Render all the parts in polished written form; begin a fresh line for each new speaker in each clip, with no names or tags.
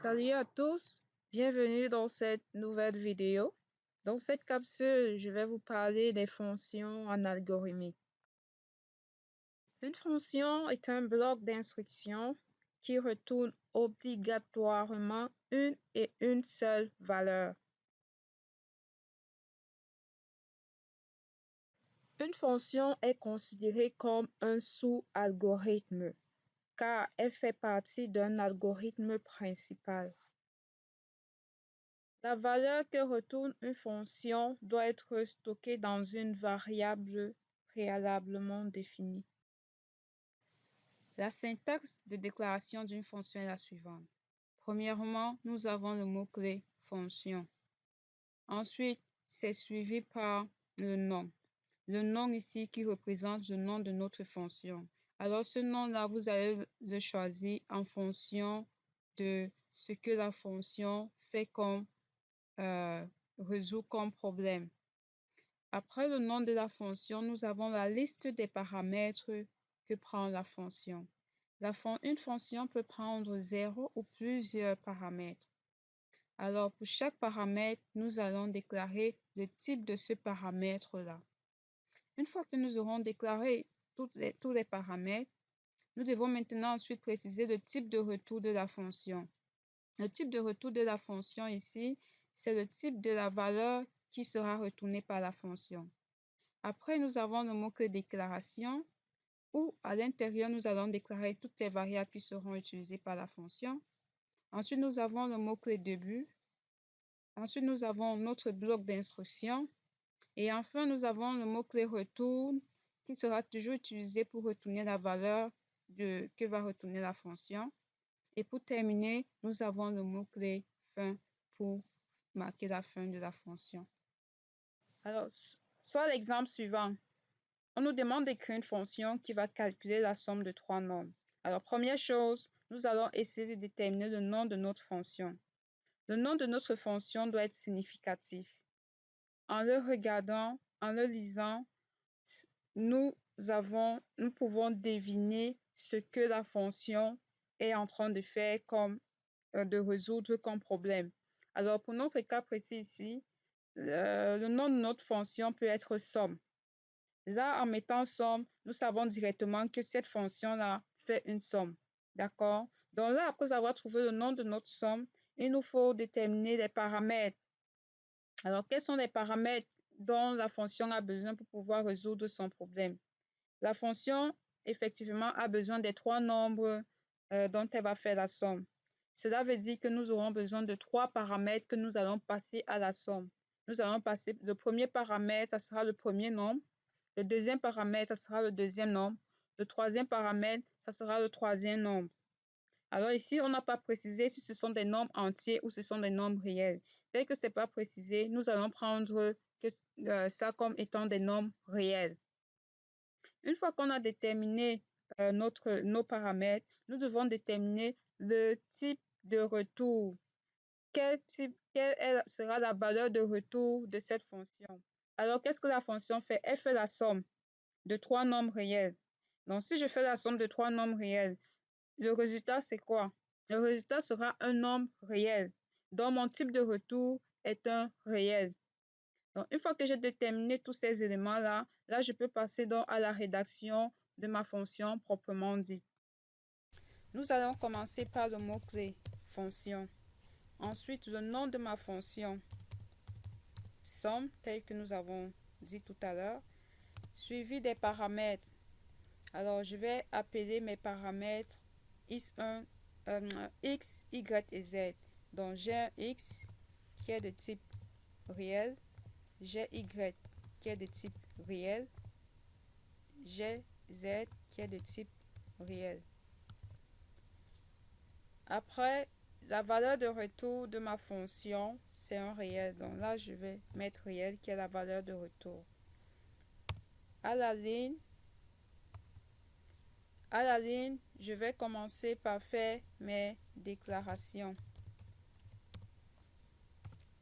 Salut à tous, bienvenue dans cette nouvelle vidéo. Dans cette capsule, je vais vous parler des fonctions en algorithmique. Une fonction est un bloc d'instructions qui retourne obligatoirement une et une seule valeur. Une fonction est considérée comme un sous-algorithme car elle fait partie d'un algorithme principal. La valeur que retourne une fonction doit être stockée dans une variable préalablement définie. La syntaxe de déclaration d'une fonction est la suivante. Premièrement, nous avons le mot-clé « fonction ». Ensuite, c'est suivi par le nom. Le nom ici qui représente le nom de notre fonction. Alors, ce nom-là, vous allez le choisir en fonction de ce que la fonction fait comme résout comme problème. Après le nom de la fonction, nous avons la liste des paramètres que prend la fonction. Une fonction peut prendre 0 ou plusieurs paramètres. Alors, pour chaque paramètre, nous allons déclarer le type de ce paramètre-là. Une fois que nous aurons déclaré tous les paramètres, nous devons maintenant ensuite préciser le type de retour de la fonction. Le type de retour de la fonction ici, c'est le type de la valeur qui sera retournée par la fonction. Après, nous avons le mot-clé déclaration où à l'intérieur, nous allons déclarer toutes les variables qui seront utilisées par la fonction. Ensuite, nous avons le mot-clé début. Ensuite, nous avons notre bloc d'instruction. Et enfin, nous avons le mot-clé retourne qui sera toujours utilisé pour retourner la valeur que va retourner la fonction. Et pour terminer, nous avons le mot-clé fin pour marquer la fin de la fonction. Alors, soit l'exemple suivant. On nous demande d'écrire une fonction qui va calculer la somme de trois nombres. Alors, première chose, nous allons essayer de déterminer le nom de notre fonction. Le nom de notre fonction doit être significatif. En le regardant, en le lisant, nous pouvons deviner ce que la fonction est en train de faire de résoudre comme problème. Alors, pour notre cas précis ici, le nom de notre fonction peut être somme. Là, en mettant somme, nous savons directement que cette fonction-là fait une somme. D'accord? Donc là, après avoir trouvé le nom de notre somme, il nous faut déterminer les paramètres. Alors, quels sont les paramètres dont la fonction a besoin pour pouvoir résoudre son problème? La fonction, effectivement, a besoin des trois nombres dont elle va faire la somme. Cela veut dire que nous aurons besoin de trois paramètres que nous allons passer à la somme. Nous allons passer, le premier paramètre, ça sera le premier nombre. Le deuxième paramètre, ça sera le deuxième nombre. Le troisième paramètre, ça sera le troisième nombre. Alors ici, on n'a pas précisé si ce sont des nombres entiers ou ce sont des nombres réels. Dès que ce n'est pas précisé, nous allons prendre ça comme étant des nombres réels. Une fois qu'on a déterminé nos paramètres, nous devons déterminer le type de retour. Quelle sera la valeur de retour de cette fonction? Alors, qu'est-ce que la fonction fait? Elle fait la somme de trois nombres réels. Donc, si je fais la somme de trois nombres réels, le résultat, c'est quoi? Le résultat sera un nombre réel. Donc, mon type de retour est un réel. Donc, une fois que j'ai déterminé tous ces éléments-là, là, je peux passer donc à la rédaction de ma fonction proprement dite. Nous allons commencer par le mot-clé fonction. Ensuite, le nom de ma fonction, somme, tel que nous avons dit tout à l'heure, suivi des paramètres. Alors, je vais appeler mes paramètres x1, x, y et z. Donc, j'ai un x qui est de type réel, j'ai y qui est de type réel, j'ai z qui est de type réel. Après, la valeur de retour de ma fonction, c'est un réel. Donc là, je vais mettre réel qui est la valeur de retour. À la ligne, je vais commencer par faire mes déclarations.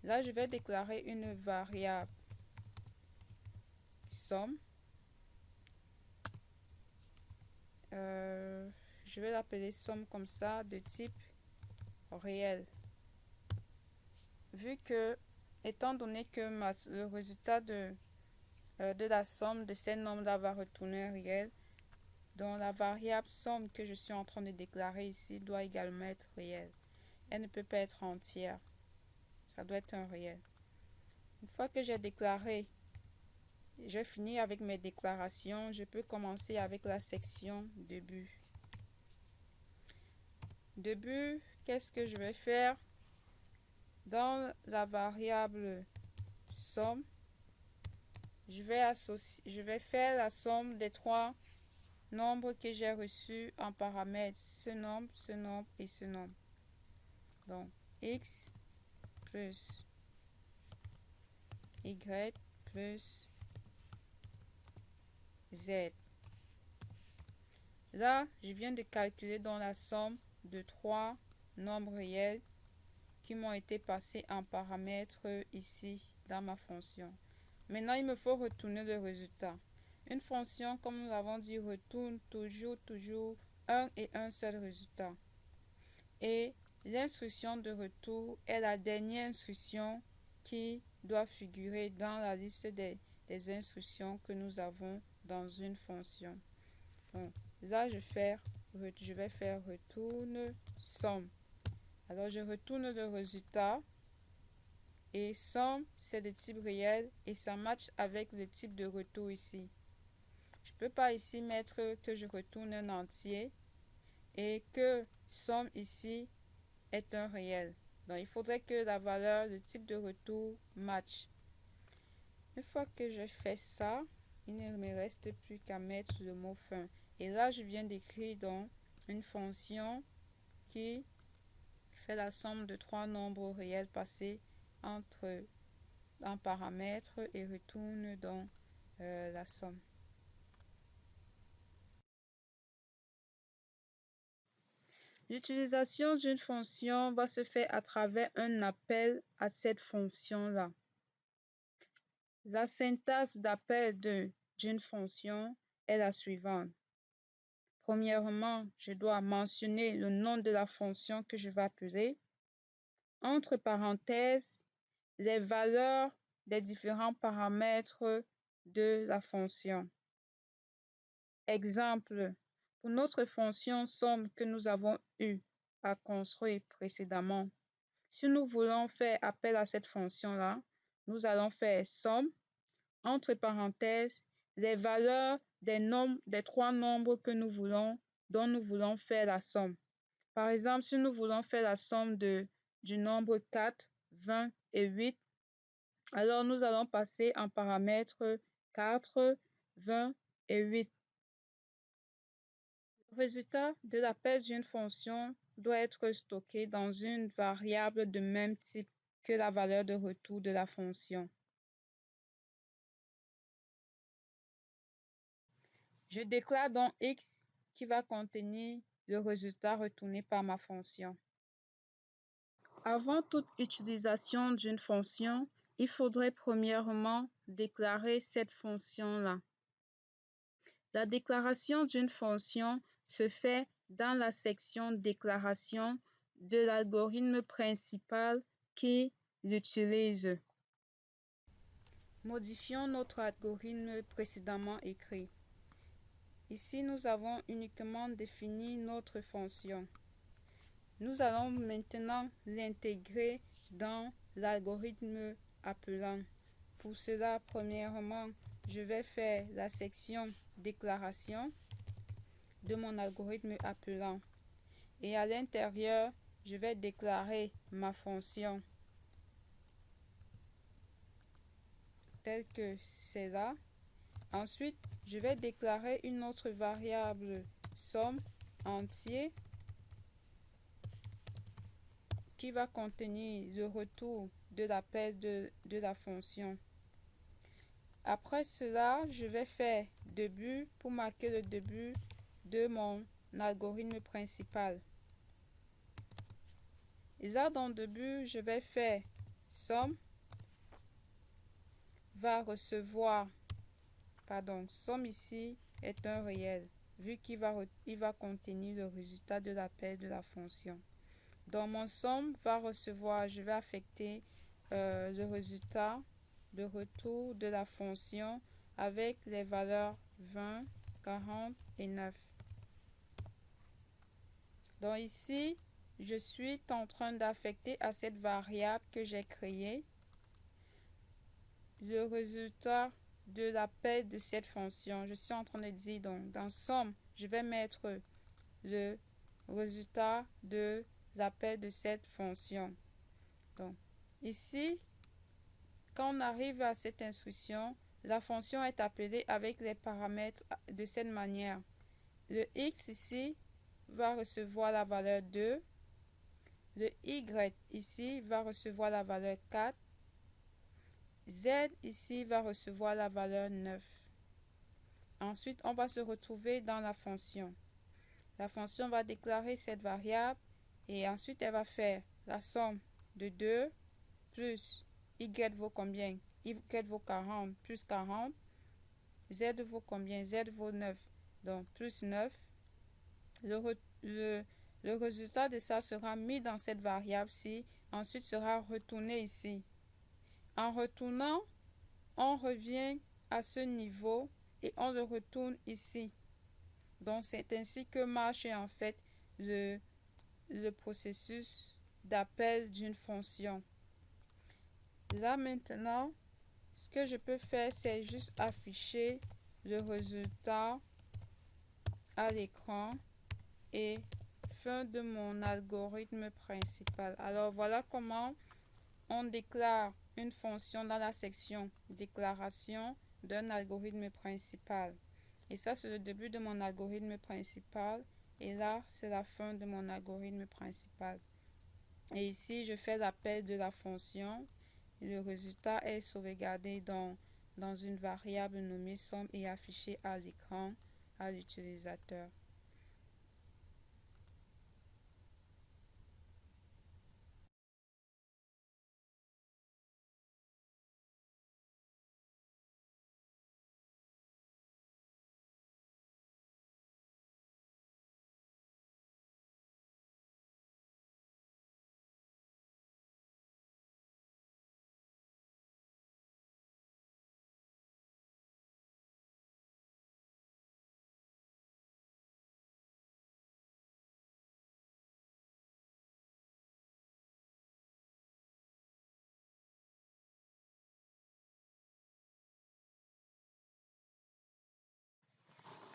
Là, je vais déclarer une variable somme. Je vais l'appeler somme comme ça, de type réel. Vu que, étant donné que le résultat de la somme de ces nombres-là va retourner un réel, donc la variable somme que je suis en train de déclarer ici doit également être réelle. Elle ne peut pas être entière. Ça doit être un réel. Une fois que j'ai déclaré, j'ai fini avec mes déclarations, je peux commencer avec la section début. Début, qu'est-ce que je vais faire? Dans la variable somme, je vais faire la somme des trois nombres que j'ai reçus en paramètres, ce nombre et ce nombre. Donc, x plus y plus z. Là, je viens de calculer dans la somme de trois nombres réels qui m'ont été passés en paramètres ici dans ma fonction. Maintenant, il me faut retourner le résultat. Une fonction, comme nous l'avons dit, retourne toujours un et un seul résultat. Et l'instruction de retour est la dernière instruction qui doit figurer dans la liste des instructions que nous avons dans une fonction. Donc, là, je vais faire retourne somme. Alors, je retourne le résultat. Et somme, c'est de type réel et ça match avec le type de retour ici. Je ne peux pas ici mettre que je retourne un entier et que somme ici est un réel. Donc, il faudrait que la valeur, le type de retour match. Une fois que j'ai fait ça, il ne me reste plus qu'à mettre le mot fin. Et là, je viens d'écrire donc une fonction qui fait la somme de trois nombres réels passés entre un paramètre et retourne donc la somme. L'utilisation d'une fonction va se faire à travers un appel à cette fonction-là. La syntaxe d'appel d'une fonction est la suivante. Premièrement, je dois mentionner le nom de la fonction que je vais appeler. Entre parenthèses, les valeurs des différents paramètres de la fonction. Exemple, pour notre fonction somme que nous avons eu à construire précédemment, si nous voulons faire appel à cette fonction-là, nous allons faire somme, entre parenthèses, les valeurs des trois nombres que dont nous voulons faire la somme. Par exemple, si nous voulons faire la somme du nombre 4, 20 et 8, alors nous allons passer en paramètres 4, 20 et 8. Le résultat de l'appel d'une fonction doit être stocké dans une variable de même type que la valeur de retour de la fonction. Je déclare donc x qui va contenir le résultat retourné par ma fonction. Avant toute utilisation d'une fonction, il faudrait premièrement déclarer cette fonction-là. La déclaration d'une fonction se fait dans la section déclaration de l'algorithme principal qui l'utilise. Modifions notre algorithme précédemment écrit. Ici, nous avons uniquement défini notre fonction. Nous allons maintenant l'intégrer dans l'algorithme appelant. Pour cela, premièrement, je vais faire la section déclaration de mon algorithme appelant. Et à l'intérieur, je vais déclarer ma fonction telle que c'est là. Ensuite, je vais déclarer une autre variable somme entier qui va contenir le retour de l'appel de la fonction. Après cela, je vais faire début pour marquer le début de mon algorithme principal. Et là, dans début, je vais faire somme va recevoir, somme ici est un réel, vu qu'il va contenir le résultat de l'appel de la fonction. Donc, mon somme va recevoir, je vais affecter le résultat de retour de la fonction avec les valeurs 20, 40 et 9. Donc ici, je suis en train d'affecter à cette variable que j'ai créée le résultat de l'appel de cette fonction. Je suis en train de dire donc dans somme, je vais mettre le résultat de l'appel de cette fonction. Donc ici, quand on arrive à cette instruction, la fonction est appelée avec les paramètres de cette manière. Le x ici va recevoir la valeur 2. Le y ici va recevoir la valeur 4. Z ici va recevoir la valeur 9. Ensuite, on va se retrouver dans la fonction. La fonction va déclarer cette variable et ensuite elle va faire la somme de 2 plus y vaut combien? Y vaut 40 plus 40. Z vaut combien? Z vaut 9. Donc plus 9. Le résultat de ça sera mis dans cette variable-ci. Ensuite sera retourné ici. En retournant, on revient à ce niveau et on le retourne ici. Donc, c'est ainsi que marche en fait le processus d'appel d'une fonction. Là maintenant, ce que je peux faire, c'est juste afficher le résultat à l'écran et fin de mon algorithme principal. Alors, voilà comment on déclare une fonction dans la section déclaration d'un algorithme principal. Et ça, c'est le début de mon algorithme principal. Et là, c'est la fin de mon algorithme principal. Et ici, je fais l'appel de la fonction. Le résultat est sauvegardé dans une variable nommée somme et affiché à l'écran à l'utilisateur.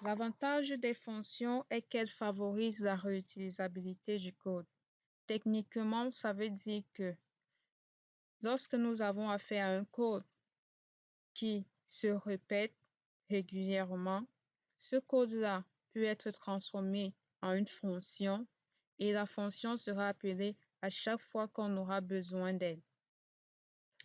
L'avantage des fonctions est qu'elles favorisent la réutilisabilité du code. Techniquement, ça veut dire que lorsque nous avons affaire à un code qui se répète régulièrement, ce code-là peut être transformé en une fonction et la fonction sera appelée à chaque fois qu'on aura besoin d'elle.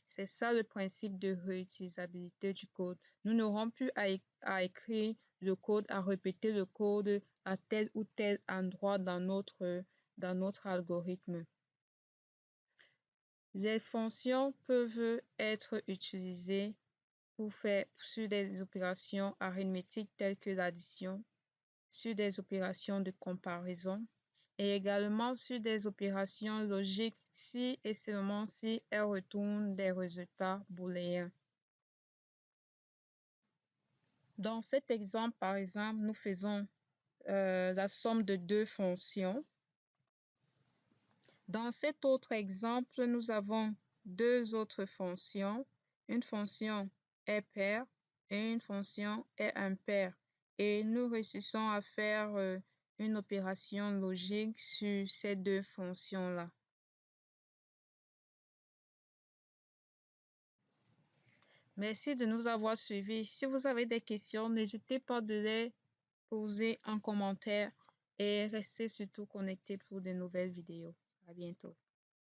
C'est ça le principe de réutilisabilité du code. Nous n'aurons plus à écrire le code, à répéter le code à tel ou tel endroit dans notre algorithme. Les fonctions peuvent être utilisées pour faire sur des opérations arithmétiques telles que l'addition, sur des opérations de comparaison et également sur des opérations logiques si et seulement si elles retournent des résultats booléens. Dans cet exemple, par exemple, nous faisons la somme de deux fonctions. Dans cet autre exemple, nous avons deux autres fonctions. Une fonction est paire et une fonction est impaire. Et nous réussissons à faire une opération logique sur ces deux fonctions-là. Merci de nous avoir suivis. Si vous avez des questions, n'hésitez pas de les poser en commentaire et restez surtout connectés pour de nouvelles vidéos. À bientôt.